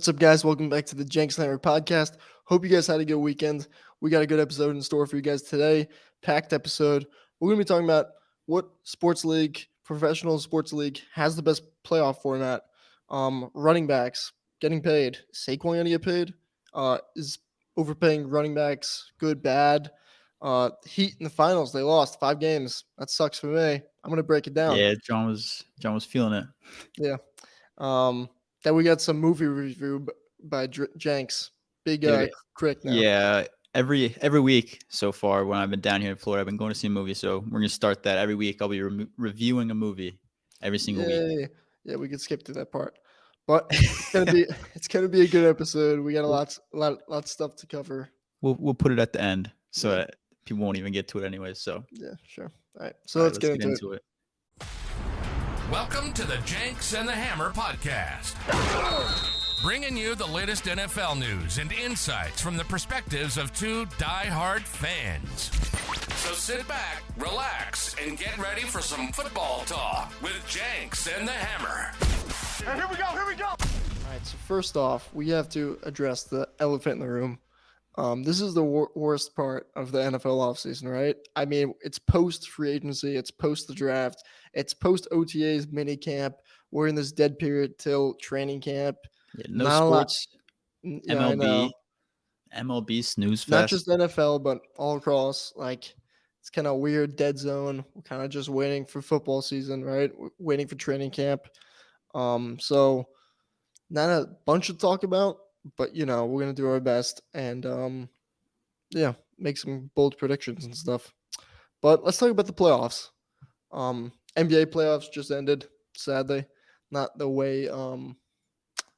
What's up, guys? Welcome back to the Jenks Network podcast. Hope you guys had a good weekend. We got a good episode in store for you guys today. Packed episode. We're going to be talking about what sports league, professional sports league, has the best playoff format. Running backs getting paid. Saquon going to get paid? Is overpaying running backs good, bad? Heat in the finals. They lost 5 games. That sucks for me. I'm going to break it down. Yeah, John was feeling it. Yeah. Then we got some movie review by Jenks. Big crick now. Yeah, every week so far when I've been down here in Florida, I've been going to see a movie. So we're gonna start that every week. I'll be reviewing a movie every single week. Yeah, we could skip to that part, but it's gonna be a good episode. We got a lot of stuff to cover. We'll put it at the end so that people won't even get to it anyway. So yeah, sure. All right, so let's get into it. Welcome to the Jenks and the Hammer podcast, bringing you the latest NFL news and insights from the perspectives of two die-hard fans. So sit back, relax, and get ready for some football talk with Jenks and the Hammer. And here we go. All right, so first off, we have to address the elephant in the room. This is the worst part of the NFL offseason, right? I mean, it's post-free agency. It's post the draft. It's post-OTAs mini camp. We're in this dead period till training camp. Yeah, no sports, MLB snooze fest. Not just NFL, but all across. Like, it's kind of weird dead zone. We're kind of just waiting for football season, right? We're waiting for training camp. So not a bunch to talk about. But, we're going to do our best and, make some bold predictions and stuff. But let's talk about the playoffs. NBA playoffs just ended, sadly. Not the way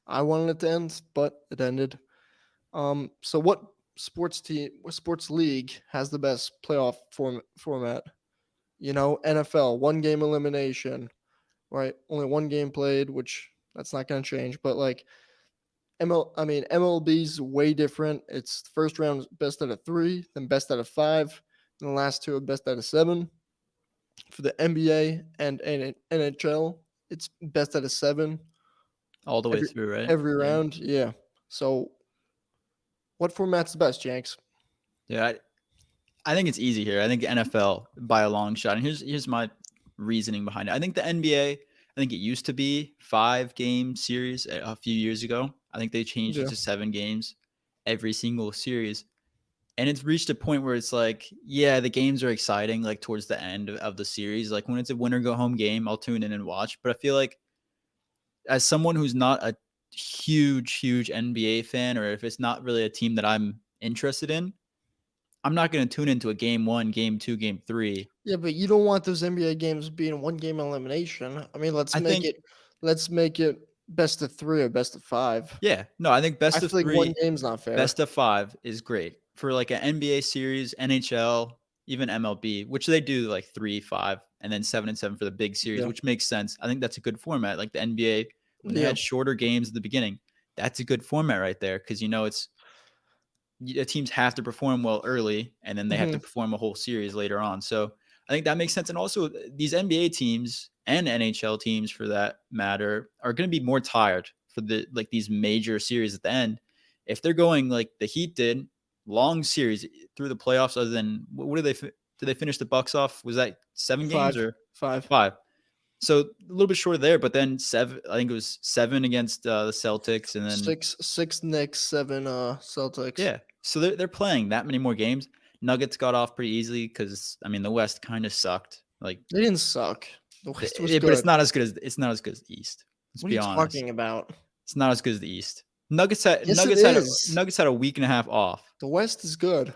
I wanted it to end, but it ended. So what sports league has the best playoff format? NFL, 1-game elimination, right? Only 1 game played, which that's not going to change. But, MLB's way different. It's the first round best out of 3, then best out of 5, and the last 2 are best out of 7. For the NBA and NHL, it's best out of 7. All the way through, right? Every round, yeah. So what format's the best, Jenks? Yeah, I think it's easy here. I think NFL by a long shot. And here's my reasoning behind it. I think the NBA, I think it used to be 5-game series a few years ago. I think they changed it to 7 games every single series. And it's reached a point where it's like, yeah, the games are exciting, like towards the end of the series. Like when it's a winner go home game, I'll tune in and watch. But I feel like as someone who's not a huge NBA fan, or if it's not really a team that I'm interested in, I'm not going to tune into a game 1, game 2, game 3. Yeah, but you don't want those NBA games being 1-game elimination. I mean, let's make it best of 3 or best of 5. Yeah, no, I think best of 3. Like 1 game's not fair. Best of 5 is great for like an NBA series, NHL, even MLB, which they do like 3, 5, and then 7 and 7 for the big series, which makes sense. I think that's a good format. Like the NBA, when they had shorter games at the beginning, that's a good format right there because it's the teams have to perform well early, and then they have to perform a whole series later on. So I think that makes sense. And also these NBA teams and NHL teams for that matter are going to be more tired for these major series at the end. If they're going like the Heat did, long series through the playoffs, other than what did they finish the Bucks off? Was that 7 games or 5? 5. So a little bit short there, but then 7, I think it was 7 against the Celtics, and then 6 Knicks, 7 Celtics. Yeah. So they're playing that many more games. Nuggets got off pretty easily because the West kind of sucked. Like they didn't suck. The West was good. But it's not as good as the East. What are you talking about? It's not as good as the East. Nuggets had a week and a half off. The West is good.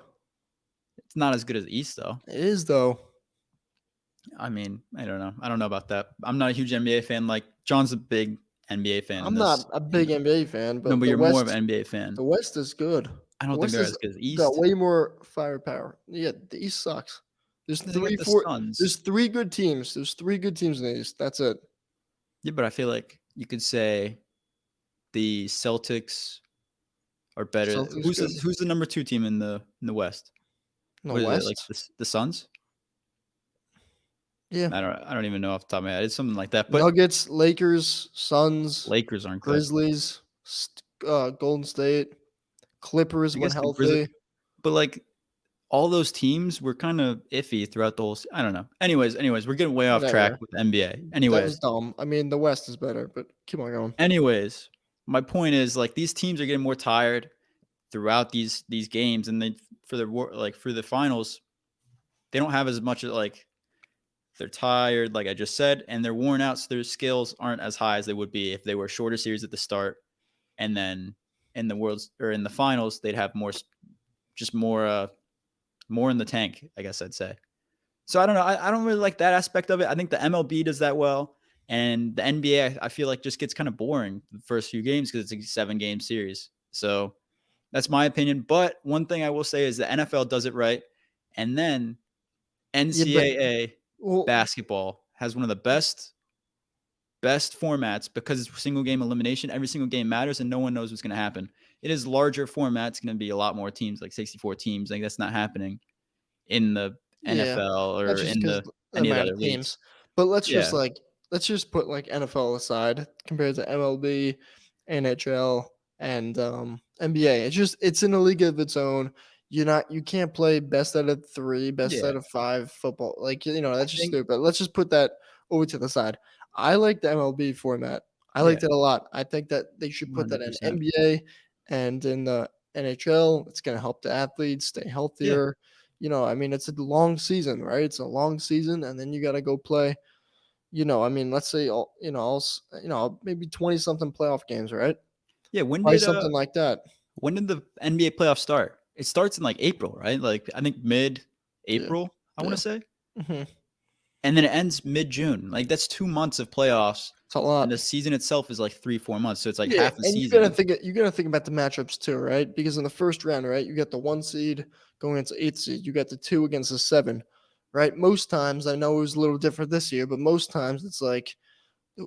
It's not as good as the East though. It is though. I don't know. I don't know about that. I'm not a huge NBA fan. Like John's a big NBA fan. I'm not a big NBA fan, but you're more of an NBA fan. The West is good. I don't think they're as good as the East. Got way more firepower. Yeah, the East sucks. There's 3 good teams. There's 3 good teams in the East. That's it. Yeah, but I feel like you could say the Celtics are better. Who's the number 2 team in the West? In the West? Like the Suns? Yeah. I don't even know off the top of my head. It's something like that. But Nuggets, Lakers, Suns. Lakers aren't good. Grizzlies, Golden State, Clippers I when guess the Grizzlies, healthy. but like all those teams were kind of iffy throughout the whole. I don't know. Anyways, we're getting way off track Whatever. with the NBA. That was Anyways, dumb. I mean, the West is better, but keep on going. anyways, my point is like these teams are getting more tired throughout these games, and they for the finals, they don't have as much like they're tired, like I just said, and they're worn out, so their skills aren't as high as they would be if they were shorter series at the start, and then in the worlds or in the finals, they'd have more in the tank, I guess I'd say. So I don't know. I don't really like that aspect of it. I think the MLB does that well, and the NBA I feel like just gets kind of boring the first few games because it's a 7-game series. So that's my opinion. But one thing I will say is the NFL does it right, and then Yeah, but NCAA well, basketball has one of the best formats because it's single game elimination. Every single game matters, and no one knows what's going to happen. It is larger format. It's going to be a lot more teams, like 64 teams. Like that's not happening in the yeah, NFL or that's just in because the the any of the amount other of leagues. teams. But Yeah, let's just put like NFL aside compared to MLB, NHL, and NBA. It's in a league of its own. You can't play best out of three, best yeah. out of five football. Like I that's just think stupid. Let's just put that over to the side. I like the MLB format. I yeah, liked it a lot. I think that they should put that in 100%. NBA and in the NHL. It's going to help the athletes stay Yeah, healthier. I mean, it's a long season, right? It's a long season, and then you got to go play. I mean, let's say maybe 20 something playoff games, right? yeah. Probably something like that. When did the NBA playoffs start? It starts in like April, right? Like I think mid Yeah, April, I want yeah. to say, Hmm. and then it ends mid June. Like that's 2 months of playoffs, It's a and lot. the season itself is like 3-4 months. So it's like Yeah, half a and season. you gotta think about the matchups too, right? Because in the first round, right, you got the 1 seed going against the 8 seed. You got the 2 against the 7, right? Most times, I know it was a little different this year, but most times it's like,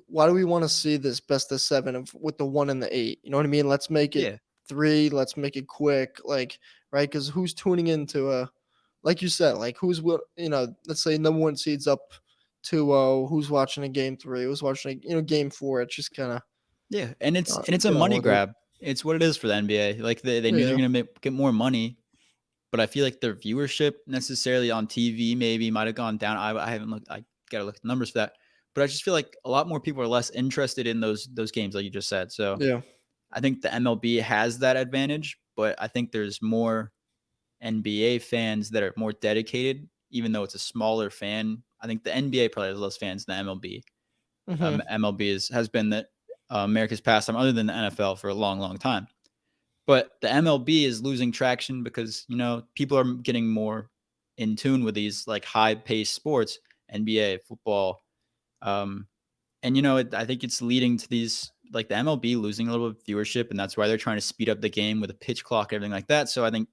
why do we want to see this best of 7 with the 1 and the 8? You know what I mean? Let's make it Yeah, 3. Let's make it quick, like right? Because who's tuning into like you said, like let's say number 1 seeds up 2-0. Who's watching a game 3? Who's watching game 4? It's just kind of yeah, and it's not and it's a get on money with it. grab. It's what it is for the NBA. Like they knew they're Yeah. gonna get more money, but I feel like their viewership necessarily on TV maybe might have gone down. I haven't looked. I gotta look at the numbers for that. But I just feel like a lot more people are less interested in those games, like you just said. So Yeah. I think the MLB has that advantage, but I think there's more NBA fans that are more dedicated, even though it's a smaller fan. I think the NBA probably has less fans than MLB. Mhm. MLB has been America's pastime, other than the NFL, for a long, long time. But the MLB is losing traction because people are getting more in tune with these like high paced sports, NBA, football, um, and I think it's leading to these like the MLB losing a little bit of viewership, and that's why they're trying to speed up the game with a pitch clock, everything like that. So I think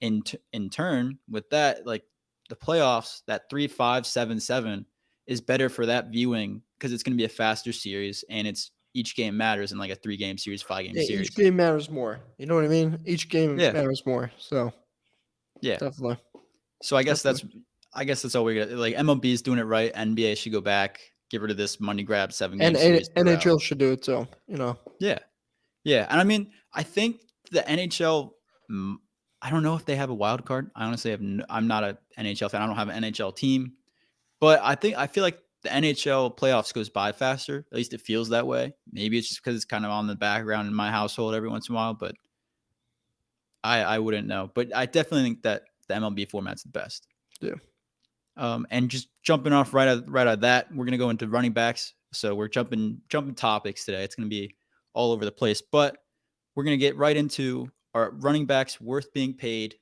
in turn with that, like the playoffs, that 3-5-7-7 is better for that viewing because it's going to be a faster series and it's each game matters in like a 3-game series, 5-game Yeah, each series. game matters more. You know what I mean? Each game Yeah, matters more. So yeah. definitely, So I guess definitely. that's all we're gonna like. MLB is doing it right. NBA should go back, get rid of this money grab 7-game And series throughout. NHL should do it too. Yeah, yeah. And I mean, I think the NHL. I don't know if they have a wild card. I honestly have. I'm not a NHL fan. I don't have an NHL team, but I feel like the NHL playoffs goes by faster. At least it feels that way. Maybe it's just because it's kind of on the background in my household every once in a while, but I wouldn't know. But I definitely think that the MLB format's the best. Yeah. And just jumping off right out of that, we're gonna go into running backs. So we're jumping topics today. It's gonna be all over the place, but we're gonna get right into our running backs worth being paid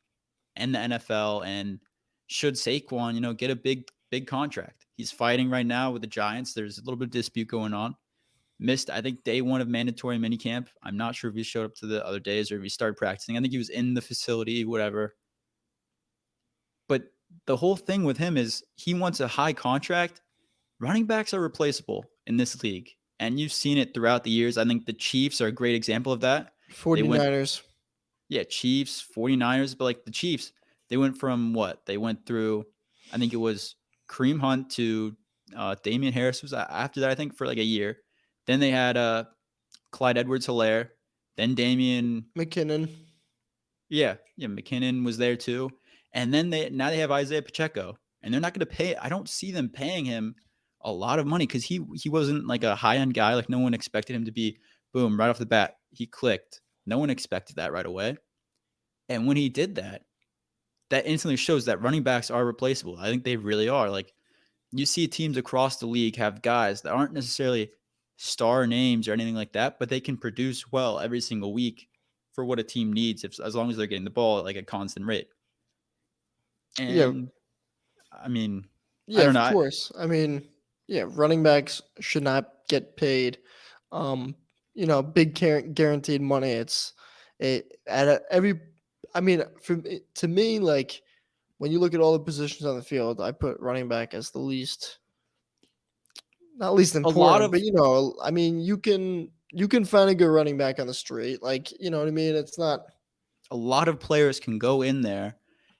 in the NFL, and should Saquon, get a big contract. He's fighting right now with the Giants. There's a little bit of dispute going on. Missed, I think, day 1 of mandatory minicamp. I'm not sure if he showed up to the other days or if he started practicing. I think he was in the facility, whatever. But the whole thing with him is he wants a high contract. Running backs are replaceable in this league, and you've seen it throughout the years. I think the Chiefs are a great example of that. They went, 49ers. yeah, Chiefs, 49ers, but like the Chiefs, they went from what? They went through, I think it was Kareem Hunt to Damian Harris was after that, I think, for like a year. Then they had Clyde Edwards-Helaire Then McKinnon. McKinnon was there too. And then now they have Isaiah Pacheco, and they're not going to pay. I don't see them paying him a lot of money because he wasn't like a high end guy. Like no one expected him to be boom right off the bat. He clicked. No one expected that right away. And when he did that, that instantly shows that running backs are replaceable. I think they really are. Like you see teams across the league have guys that aren't necessarily star names or anything like that, but they can produce well every single week for what a team needs as long as they're getting the ball at like a constant rate. Yeah. And I mean, Yeah, I don't of know. course. I mean, yeah, running backs should not get paid, big guaranteed money. It's every. I mean, to me, like when you look at all the positions on the field, I put running back as the least, not least A lot important, of but I mean, you can find a good running back on the street, like you know what I mean. It's not. players can go in there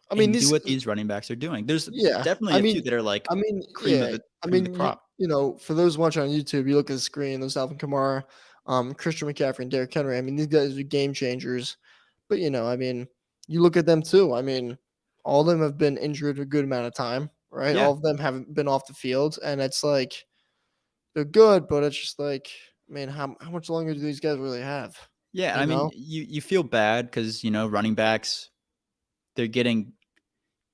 I mean, and do these. what these running backs are doing. There's Yeah, definitely a few that are like cream of yeah. the I cream of the mean, crop. for those watching on YouTube, you look at the screen. There's Alvin Kamara, Christian McCaffrey, and Derrick Henry. I mean, these guys are game changers. But I mean, you look at them too. I mean, all of them have been injured a good amount of time, right? Yeah. All of them haven't been off the field, and it's like they're good, but it's just like, man, how much longer do these guys really have? Yeah, You I mean, know? you feel bad because running backs, they're getting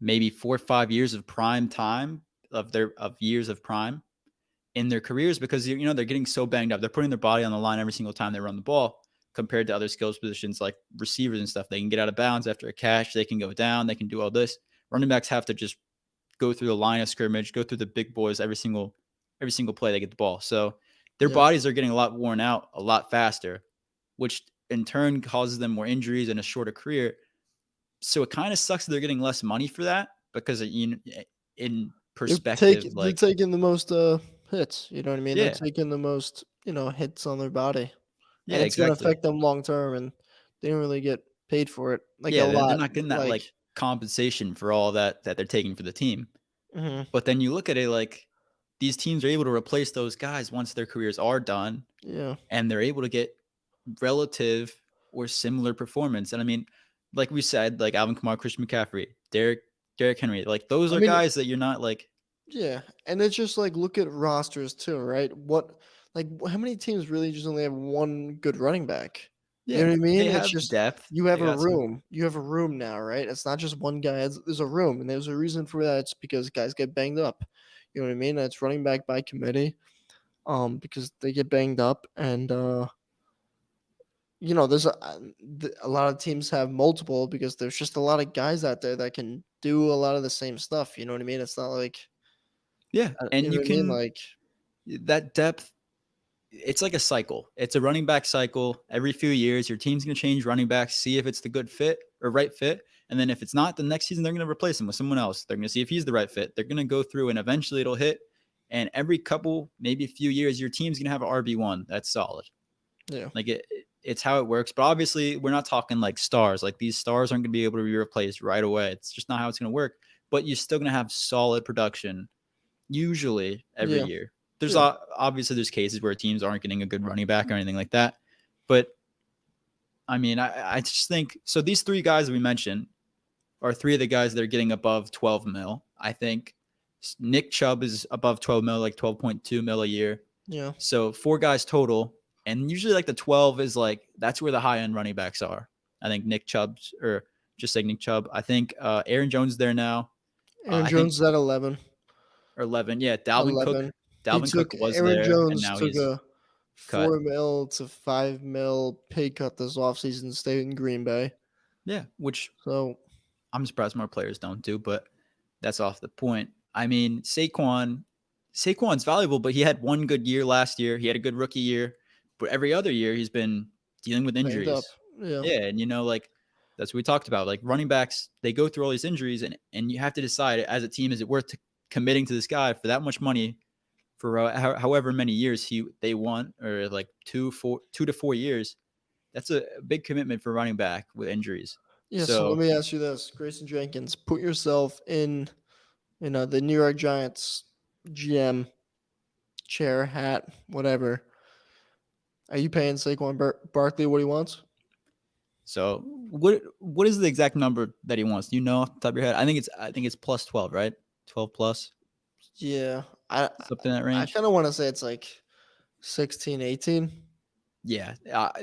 maybe 4 or 5 years of prime time of years of prime in their careers because they're getting so banged up. They're putting their body on the line every single time they run the ball compared to other skills positions like receivers and stuff. They can get out of bounds after a catch, they can go down, they can do all this. Running backs have to just go through the line of scrimmage, go through the big boys every single play they get the ball. So their Yeah. bodies are getting a lot worn out a lot faster, which in turn causes them more injuries and a shorter career. So it kind of sucks that they're getting less money for that because in perspective, They're like taking the most hits. You know what I mean? They're yeah, taking the most hits on their body. yeah, And it's gonna exactly. affect them long term, and they don't really get paid for it, like, a Yeah, they're lot, not getting that like like compensation for all that they're taking for the team. mhm, But then you look at it like these teams are able to replace those guys once their careers are done, yeah. and they're able to get relative or similar performance. And I mean, like we said, like Alvin Kamara, Christian McCaffrey, Derrick Henry, like those I are mean, guys that you're not like, yeah, and it's just, like, look at rosters too, right? How many teams really just only have one good running back? You know yeah, what I they mean? It's have just depth. you have They a got some, room. You have a room now, right? It's not just one guy. There's a room, and there's a reason for that. It's because guys get banged up. You know what I mean? It's running back by committee, because they get banged up, and there's a lot of teams have multiple because there's just a lot of guys out there that can do a lot of the same stuff. You know what I mean? It's not like, yeah, you and know you what I mean? can Like, that depth. It's like a cycle. It's a running back cycle. Every few years, your team's going to change running backs, see if it's the good fit or right fit. And then if it's not, the next season, they're going to replace him with someone else. They're going to see if he's the right fit. They're going to go through and eventually it'll hit. And every couple, maybe a few years, your team's going to have an RB1 that's solid. yeah, Like it's how it works. But obviously, we're not talking like stars. Like these stars aren't going to be able to be replaced right away. It's just not how it's going to work. But you're still going to have solid production usually every yeah, year. There's yeah. obviously there's cases where teams aren't getting a good running back or anything like that. But I mean, I just think so. These three guys that we mentioned are three of the guys that are getting above 12 mil. I think Nick Chubb is above 12 mil, like 12.2 mil a year. Yeah. So four guys total. And usually like the 12 is like, that's where the high end running backs are. I think Nick Chubb's or just like Nick Chubb. I think Aaron Jones is there now. Aaron I think Jones is at 11. or 11. Yeah. Dalvin Cook. 11. Dalvin Cook was Aaron there and Jones now took he's a cut. 4 mil to 5 mil pay cut this offseason to stay in Green Bay. Yeah. Which So, I'm surprised more players don't do, but that's off the point. I mean, Saquon's valuable, but he had one good year last year. He had a good rookie year, but every other year he's been dealing with banged up. injuries. Yeah. Yeah, and like that's what we talked about. Like running backs, they go through all these injuries, and you have to decide as a team, is it worth committing to this guy for that much money for however many years they want, or like 2 to 4 years. That's a big commitment for running back with injuries. Yeah, so let So me ask you this. Grayson Jenkins, put yourself in the New York Giants GM chair, hat, whatever. Are you paying Saquon Barkley what he wants? So what is the exact number that he wants? Do you know off the top of your head? I think it's plus 12, right? 12 plus, Yeah, I something in that I range. kind of want to say it's like 16, 18. Yeah,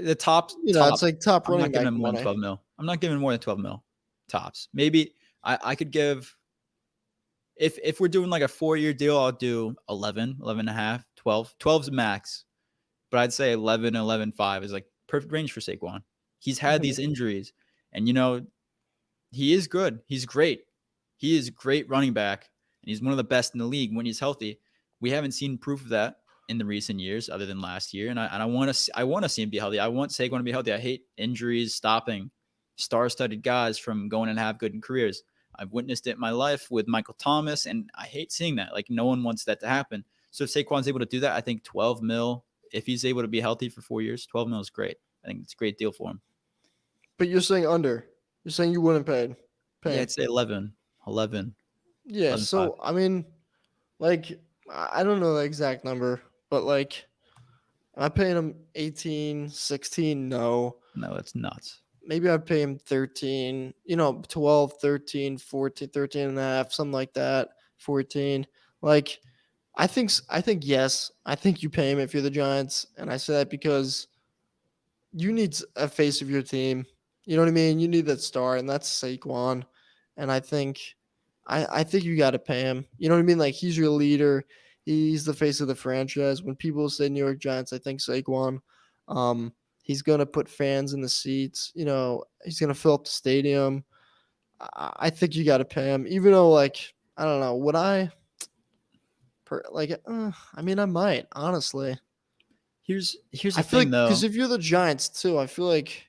the top It's like top I'm not running giving back him more than money. 12 mil. I'm not giving more than 12 mil tops. Maybe I could give if we're doing like a 4-year deal, I'll do 11, 11 and a half, 12. 12's max, but I'd say 11, 11.5 is like perfect range for Saquon. He's had Mhm. these injuries, and he is good. He's great. He is great running back, and he's one of the best in the league when he's healthy. We haven't seen proof of that in the recent years, other than last year. And I want to see him be healthy. I want Saquon to be healthy. I hate injuries stopping star-studded guys from going and have good careers. I've witnessed it in my life with Michael Thomas, and I hate seeing that. Like, no one wants that to happen. So if Saquon's able to do that, I think 12 mil, if he's able to be healthy for 4 years, 12 mil is great. I think it's a great deal for him. But you're saying under. You're saying you wouldn't pay Yeah, him. I'd say 11, 11, Yeah. 11.5. So I mean, like I don't know the exact number, but like, am I paying him 18, 16? No. No, that's nuts. Maybe I'd pay him 13, 12, 13, 14, 13 and a half, something like that. 14. Like, I think yes. I think you pay him if you're the Giants. And I say that because you need a face of your team. You know what I mean? You need that star, and that's Saquon. And I think you got to pay him. You know what I mean? Like, he's your leader. He's the face of the franchise. When people say New York Giants, I think Saquon. He's gonna put fans in the seats. He's gonna fill up the stadium. I think you got to pay him, even though, like, I don't know. Would I? I mean, I might honestly. Here's I the feel thing like because though. if you're the Giants too, I feel like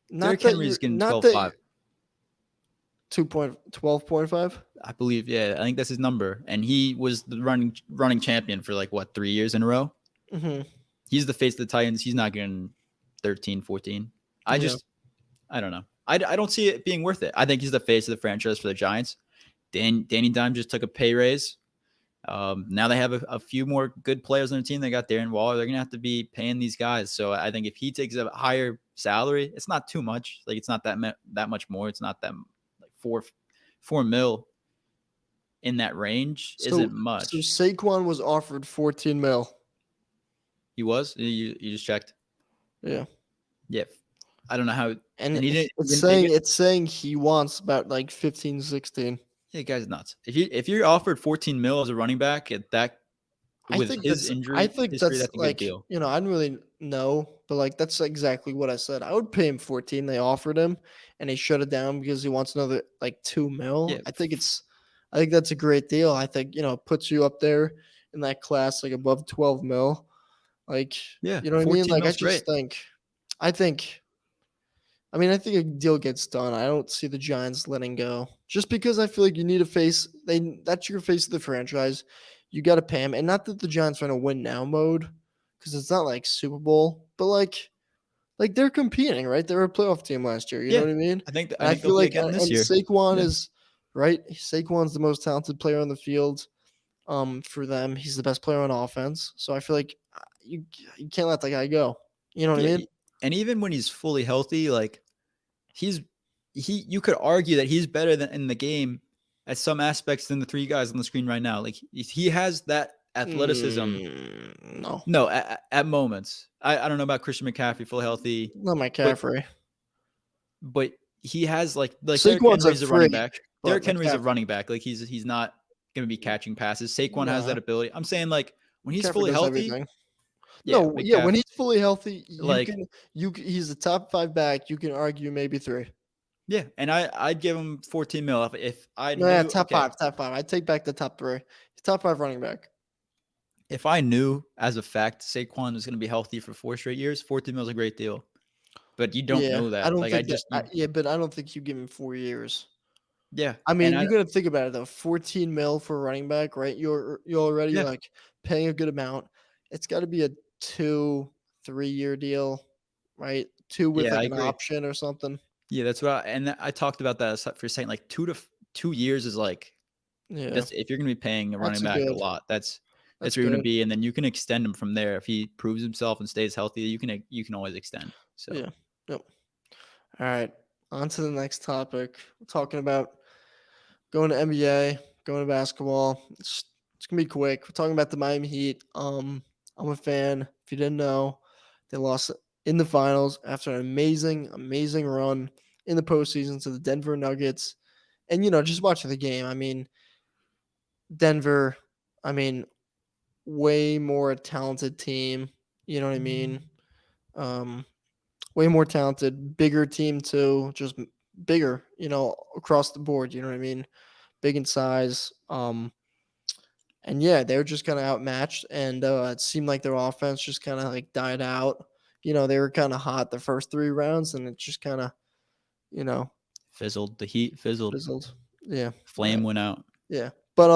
Derrick not that Henry's you're getting not that 12.5. you're 2.12.5. I believe. Yeah, I think that's his number. And he was the running champion for like what, 3 years in a row? Mm-hmm. He's the face of the Titans. He's not getting 13, 14. I Yeah. don't know. I don't see it being worth it. I think he's the face of the franchise for the Giants. Danny Dimes just took a pay raise. Now they have a few more good players on the team. They got Darren Waller. They're gonna have to be paying these guys. So I think if he takes a higher salary, it's not too much. Like, it's not that much more. It's not that like four mil in that range isn't So much. Saquon was offered 14 mil. He was. You just checked. Yeah. Yeah. I don't know how. And And he didn't. it's saying he wants about like 15, 16. Yeah, guy's nuts. If you're offered 14 mil as a running back at that with his I injury think history, that's that's a good like, deal. I don't really know, but like that's exactly what I said. I would pay him 14. They offered him and he shut it down because he wants another like 2 mil. Yeah. I think that's a great deal. I think, it puts you up there in that class, like above 12 mil. Like, Yeah. you know what I mean? 14 Like, mil's great. I think a deal gets done. I don't see the Giants letting go just because I feel like you need a face. That's your face of the franchise. You got to pay him, and not that the Giants are in a win now mode because it's not like Super Bowl, but like they're competing, right? They were a playoff team last year. You know Yeah. what I mean? I think And I they'll feel be like again this and year. Saquon Yeah. is right. Saquon's the most talented player on the field. For them, he's the best player on offense. So I feel like you can't let that guy go. You know what I Yeah. mean? And even when he's fully healthy, like you could argue that he's better than in the game at some aspects than the three guys on the screen right now. Like, he has that athleticism. No, No, at moments. I don't know about Christian McCaffrey fully healthy, not but McCaffrey. he has like Derrick Saquon's a Henry's a running freak, back. but Derrick Henry's a McCaffrey, running back. Like, he's not going to be catching passes. Saquon has nah, that ability. I'm saying, like, when he's McCaffrey fully does healthy, everything. yeah, No, yeah, when McCaffrey, he's fully healthy, like, he's a top 5 back. You can argue maybe 3. yeah, and I'd give him 14 mil if I No, yeah, knew. top Okay, 5, top 5. I take back the top 3. He's top 5 running back. if I knew as a fact Saquon was going to be healthy for 4 straight years, 14 mil is a great deal. But you don't Yeah, know I that. don't Like, think that. Yeah, but I don't think you give him 4 years. yeah, I and mean, you got to think about it though. 14 mil for a running back, right? You're already yeah, like paying a good amount. It's got to be a 2-3 year deal, right? 2 with yeah, I like an agree. option or something. Yeah, that's what I talked about that for a second. Like 2 years is like, Yeah, that's if you're going to be paying a running back a lot. That's That's where you're going to good. be, and then you can extend him from there if he proves himself and stays healthy. You can always extend. So Yeah. Yep. All right, on to the next topic. We're talking about going to NBA, going to basketball. It's gonna be quick. We're talking about the Miami Heat. I'm a fan. If you didn't know, they lost in the finals after an amazing run in the postseason to the Denver Nuggets. And just watching the game, I mean, Denver, I mean, way more talented team. You know what I mean? Um, way more talented, bigger team too, just bigger, across the board. You know what I mean? Big in size. And yeah, they were just kind of outmatched, and it seemed like their offense just kind of like died out. They were kind of hot the first 3 rounds, and it just kind of, you know, Fizzled. The Heat fizzled. fizzled. Yeah, Flame went out. yeah. But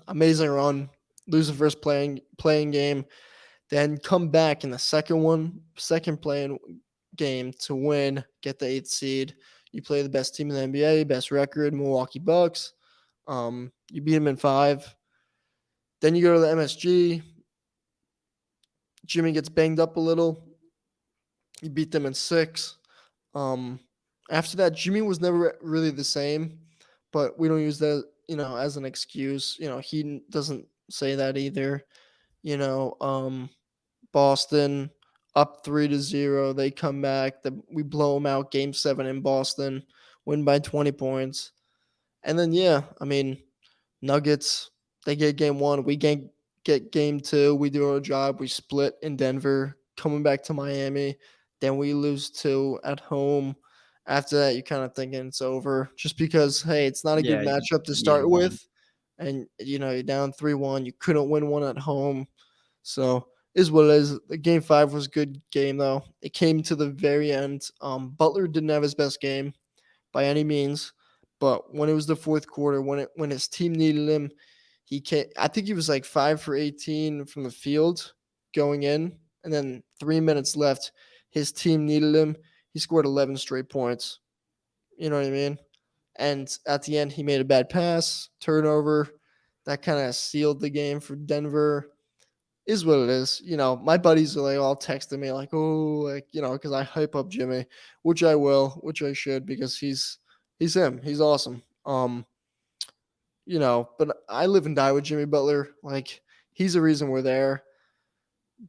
amazing run. Lose the first playing game, then come back in the second playing game to win, get the 8th seed. You play the best team in the NBA, best record, Milwaukee Bucks. You beat them in 5. Then you go to the MSG. Jimmy gets banged up a little. You beat them in 6. Um, After that, Jimmy was never really the same, but we don't use that, as an excuse. He doesn't say that either. You know, um, Boston up 3-0. They come back. We blow them out. Game 7 in Boston. Win by 20 points. And then yeah, I mean, Nuggets, they get game 1. We get game 2. We do our job. We split in Denver. Coming back to Miami. Then we lose 2 at home. After that, you're kind of thinking it's over. Just because, hey, it's not a good Yeah. matchup to Yeah. start with. And you're down 3-1. You couldn't win one at home. So is what it is. The game 5 was a good game though. It came to the very end. Butler didn't have his best game by any means, but when it was the fourth quarter, when his team needed him, he came. I think he was like 5 for 18 from the field going in, and then 3 minutes left. His team needed him. He scored 11 straight points. You know what I mean? And at the end, he made a bad pass, turnover. That kind of sealed the game for Denver. Is what it is. My buddies are like all texting me like, oh, like, because I hype up Jimmy, which I will, which I should, because he's him. He's awesome. But I live and die with Jimmy Butler. Like, he's the reason we're there.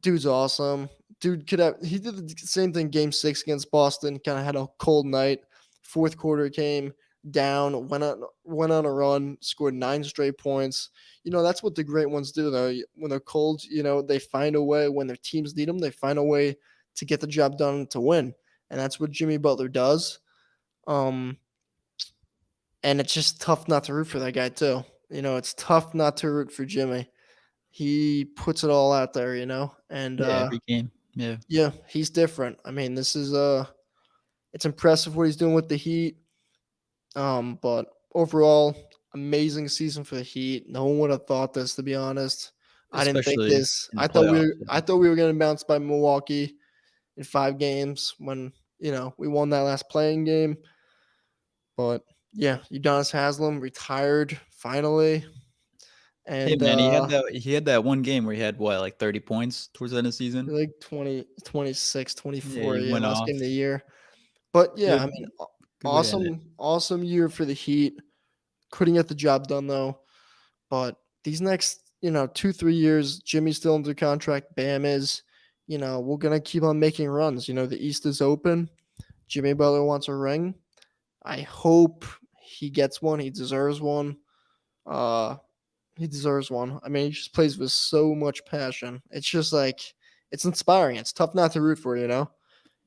Dude's awesome. Dude he did the same thing game 6 against Boston, kind of had a cold night. Fourth quarter came down, went on a run, scored 9 straight points. That's what the great ones do though. When they're cold, they find a way. When their teams need them, they find a way to get the job done to win. And that's what Jimmy Butler does. And it's just tough not to root for that guy too. It's tough not to root for Jimmy. He puts it all out there, and Yeah. Every game. Yeah. yeah, he's different. I mean, this is it's impressive what he's doing with the Heat. But overall, amazing season for the Heat. No one would have thought this, to be honest. I didn't think Especially this. in the I playoffs. thought we were going to bounce by Milwaukee in 5 games when we won that last playing game. But yeah, Udonis Haslam retired finally, Hey and man, he had that one game where he had what, like 30 points towards the end of the season. like 20, 26, Yeah, 24, he yeah, went last off. game of the year. But yeah, I Good, mean, good way to end it. awesome year for the Heat. Couldn't get the job done though. But these next, 2-3 years, Jimmy's still under contract. Bam is, we're gonna keep on making runs. The East is open. Jimmy Butler wants a ring. I hope he gets one. He deserves one. Uh, he deserves one. I mean, he just plays with so much passion. It's just like it's inspiring. It's tough not to root for.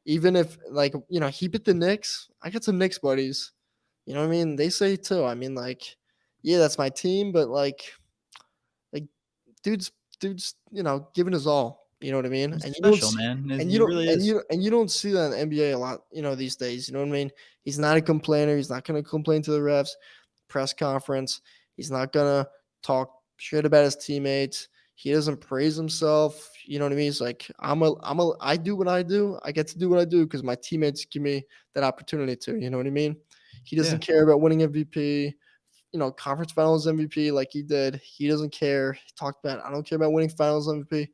Even if like he beat the Knicks. I got some Knicks buddies. You know what I mean? They say too. I mean, like, yeah, that's my team, but like dude's giving his all. You know what I mean? He's And you don't special, see man. and He you don't really and is. you don't see that in the NBA a lot, these days. You know what I mean? He's not a complainer. He's not gonna complain to the refs, press conference. He's not gonna talk shit about his teammates. He doesn't praise himself. You know what I mean? He's like, I do what I do. I get to do what I do because my teammates give me that opportunity to. You know what I mean? He Yeah. doesn't care about winning MVP, conference finals MVP like he did. He doesn't care. He talked about, I don't care about winning finals MVP.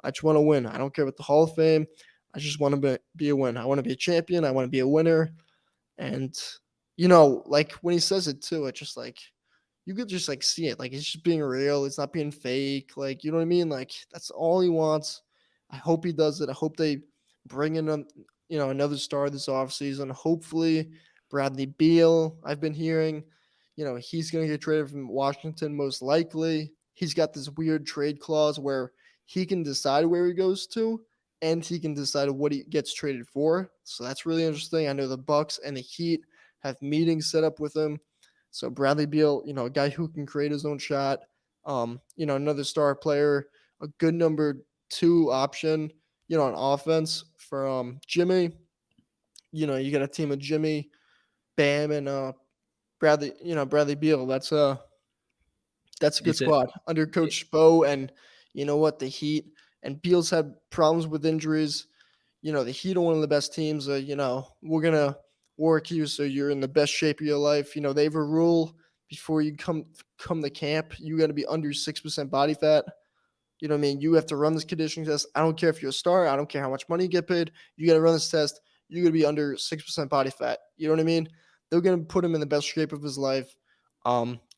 I just want to win. I don't care about the Hall of Fame. I just want to be a win. I want to be a champion. I want to be a winner. And, you know, like when he says it too, it's just like, you could just like see it. Like it's just being real. It's not being fake. Like, you know what I mean? Like that's all he wants. I hope he does it. I hope they bring in another star this offseason. Hopefully Bradley Beal, I've been hearing, he's gonna get traded from Washington most likely. He's got this weird trade clause where he can decide where he goes to and he can decide what he gets traded for. So that's really interesting. I know the Bucks and the Heat have meetings set up with him. So Bradley Beal, a guy who can create his own shot. Another star player, a good number 2 option, on offense for Jimmy. You got a team of Jimmy, Bam, and Bradley Beal. That's a good It's a squad under Coach Spo, and you know what, the Heat and Beal's had problems with injuries. The Heat are one of the best teams. We're gonna work you so you're in the best shape of your life. They have a rule before you come to camp. You got to be under 6% body fat. You know what I mean? You have to run this conditioning test. I don't care if you're a star. I don't care how much money you get paid. You got to run this test. You're going to be under 6% body fat. You know what I mean? They're going to put him in the best shape of his life.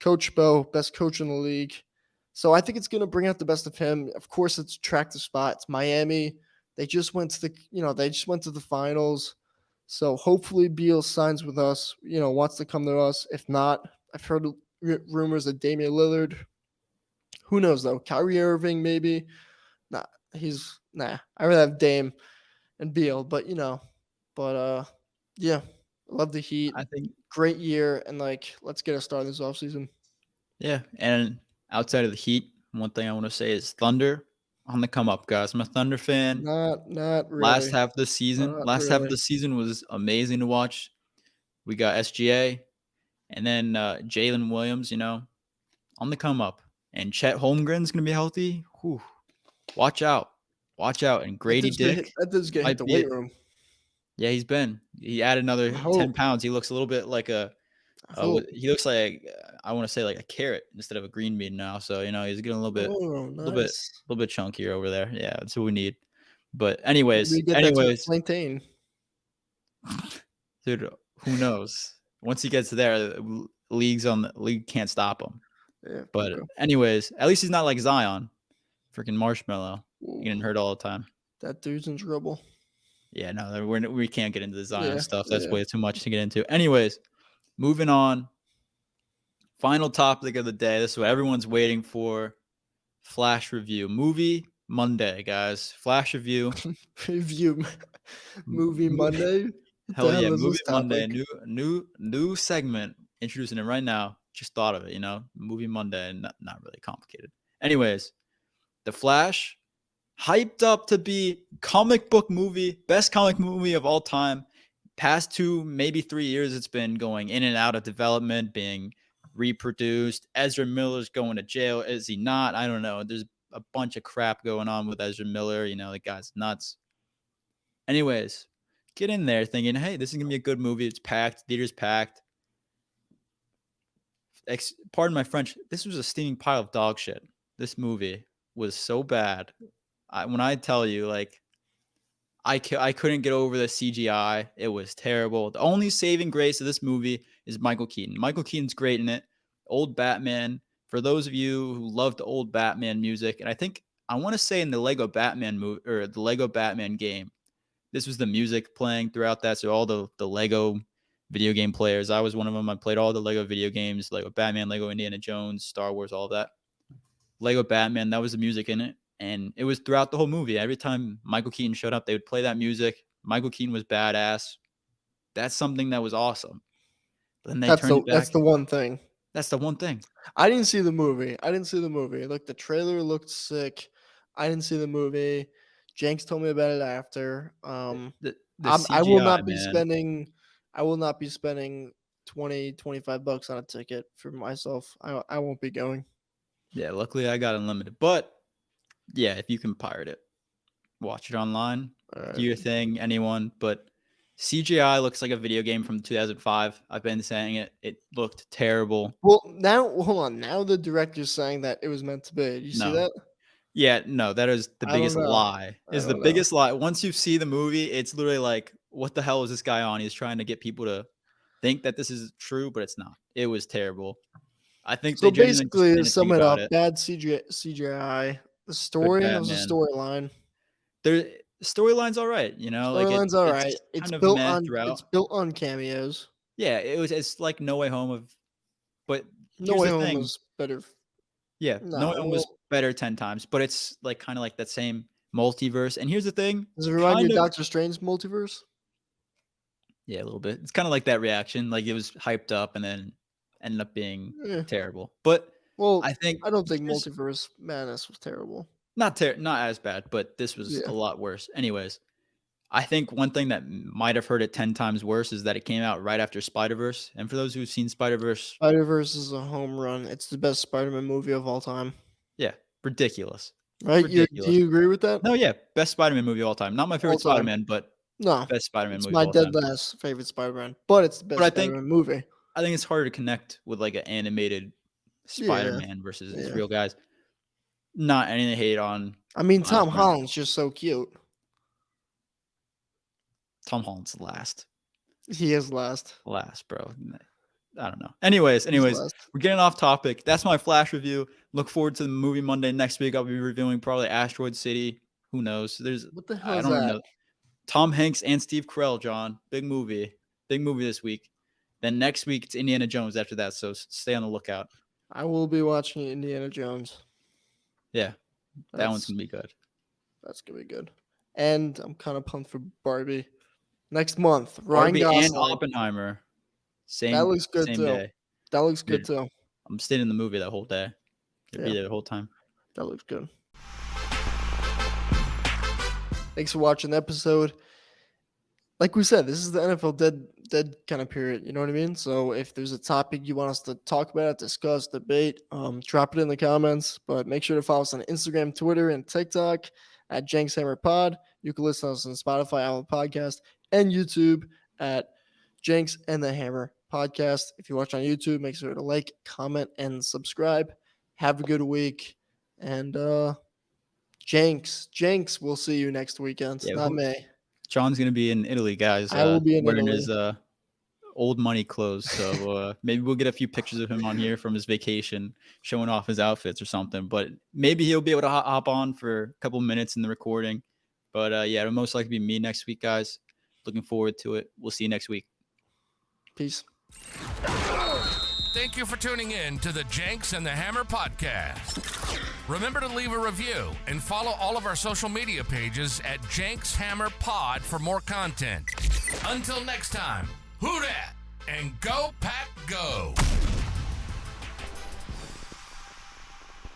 Coach Bo, best coach in the league. So I think it's going to bring out the best of him. Of course, it's attractive spot. It's Miami. They just went to the finals. So hopefully Beal signs with us, wants to come to us. If not, I've heard rumors of Damian Lillard. Who knows though? Kyrie Irving, maybe. Nah, I rather have Dame and Beal, but yeah, love the Heat. I think Great year, and let's get a start this offseason. Yeah, and outside of the Heat, one thing I want to say is Thunder on the come up, guys. I'm a Thunder fan. Not really. Last half of the season was amazing to watch. We got SGA, and then Jalen Williams, on the come up, and Chet Holmgren's gonna be healthy. Whew. Watch out, and Grady Dick. That does get hit the weight room. Yeah, he added another 10 pounds. He looks a little bit like he looks like I want to say like a carrot instead of a green bean now. So he's getting a little bit, nice. a little bit chunkier over there. Yeah, that's what we need. But anyways, maintain. Dude, who knows? Once he gets there, the league can't stop him. Yeah. But anyways, at least he's not like Zion, freaking marshmallow. Ooh. Getting hurt all the time. That dude's in trouble. Yeah, no, we can't get into the Zion stuff. That's way too much to get into. Anyways. Moving on. Final topic of the day. This is what everyone's waiting for. Flash review. Movie Monday, guys. Flash review. Movie Monday. Hell yeah, Movie Monday. New segment. Introducing it right now. Just thought of it, Movie Monday. Not really complicated. Anyways, The Flash. Hyped up to be comic book movie. Best comic movie of all time. Past 2, maybe 3 years, it's been going in and out of development, being reproduced. Ezra Miller's going to jail. Is he not? I don't know. There's a bunch of crap going on with Ezra Miller. The guy's nuts. Anyways, get in there thinking, hey, this is going to be a good movie. It's packed. Theater's packed. Pardon my French. This was a steaming pile of dog shit. This movie was so bad. When I tell you, I couldn't get over the CGI. It was terrible. The only saving grace of this movie is Michael Keaton. Michael Keaton's great in it. Old Batman. For those of you who love the old Batman music, and I want to say in the Lego Batman movie or the Lego Batman game, this was the music playing throughout that. So all the Lego video game players, I was one of them. I played all the Lego video games, Lego Batman, Lego Indiana Jones, Star Wars, all of that. Lego Batman, that was the music in it. And it was throughout the whole movie. Every time Michael Keaton showed up, they would play that music. Michael Keaton was badass. That's something that was awesome. But then that's the one thing. That's the one thing. I didn't see the movie. Look, the trailer looked sick. I didn't see the movie. Jenks told me about it after. The CGI, I will not be spending $20-$25 on a ticket for myself. I won't be going. Yeah, luckily I got unlimited. But yeah, if you can pirate it, watch it online. Do your thing, anyone. But CGI looks like a video game from 2005. I've been saying it. It looked terrible. Well, now, hold on. Now the director's saying that it was meant to be. Did you see that? Yeah, no, that is the biggest lie. Biggest lie. Once you see the movie, it's literally like, what the hell is this guy on? He's trying to get people to think that this is true, but it's not. It was terrible. I think So they genuinely just basically, to didn't think sum it about up, it. bad CGI. The story was a Batman. storyline. The storyline's all right, like Storyline's all it's right. kind of meh It's throughout. built on cameos. Yeah, it's like No Way Home but No here's Way the Home thing. was better. Yeah, No Way Nah, Home well, was better 10 times, but it's like kind of like that same multiverse. And here's the thing, does it remind you kind of of Doctor Strange multiverse? yeah, a little bit. It's kind of like that reaction, like it was hyped up and then ended up being Yeah. terrible. But Well, I think I don't think here's Multiverse Madness was terrible. not as bad, but this was Yeah. a lot worse. Anyways, I think one thing that might have hurt it 10 times worse is that it came out right after Spider-Verse. And for those who've seen Spider-Verse, Spider-Verse is a home run. It's the best Spider-Man movie of all time. yeah, ridiculous. Right? Do Ridiculous. you agree with that? No, yeah, best Spider-Man movie of all time. Not my All favorite time. Spider-Man, but No. best Spider-Man It's movie my of all dead time. last favorite Spider-Man, but it's the best But I think Spider-Man movie. I think it's harder to connect with like an animated Spider-Man versus yeah. real guys. Not anything to hate on. I mean, Tom Spider-Man. Holland's just so cute. Tom Holland's last. He is last. Last, bro. I don't know. Anyways, He's last. we're getting off topic. That's my flash review. Look forward to the movie Monday next week. I'll be reviewing probably Asteroid City. Who knows? What the hell I is don't that? know. Tom Hanks and Steve Carell, John. Big movie this week. Then next week it's Indiana Jones after that. So stay on the lookout. I will be watching Indiana Jones. Yeah, that one's gonna be good. That's gonna be good. And I'm kind of pumped for Barbie. Next month, Ryan Barbie Gosling. and Oppenheimer. Same. That looks good same too. Day. That looks good Dude, too. I'm staying in the movie that whole day. I'll be Yeah. there the whole time. That looks good. Thanks for watching the episode. Like we said, this is the NFL dead kind of period. You know what I mean? So if there's a topic you want us to talk about, discuss, debate, drop it in the comments. But make sure to follow us on Instagram, Twitter, and TikTok at Jenks Hammer Pod. You can listen to us on Spotify, Apple Podcast, and YouTube at Jenks and the Hammer Podcast. If you watch on YouTube, make sure to like, comment, and subscribe. Have a good week. And Jenks, we'll see you next weekend. Yeah, Not me. John's gonna be in Italy, guys. I will be in wearing Italy. his old money clothes. So maybe we'll get a few pictures of him on here from his vacation, showing off his outfits or something. But maybe he'll be able to hop on for a couple minutes in the recording. But yeah, it'll most likely be me next week, guys. Looking forward to it. We'll see you next week. Peace. Thank you for tuning in to the Jenks and the Hammer podcast. Remember to leave a review and follow all of our social media pages at Jenks Hammer Pod for more content. Until next time, who dat and go Pack Go!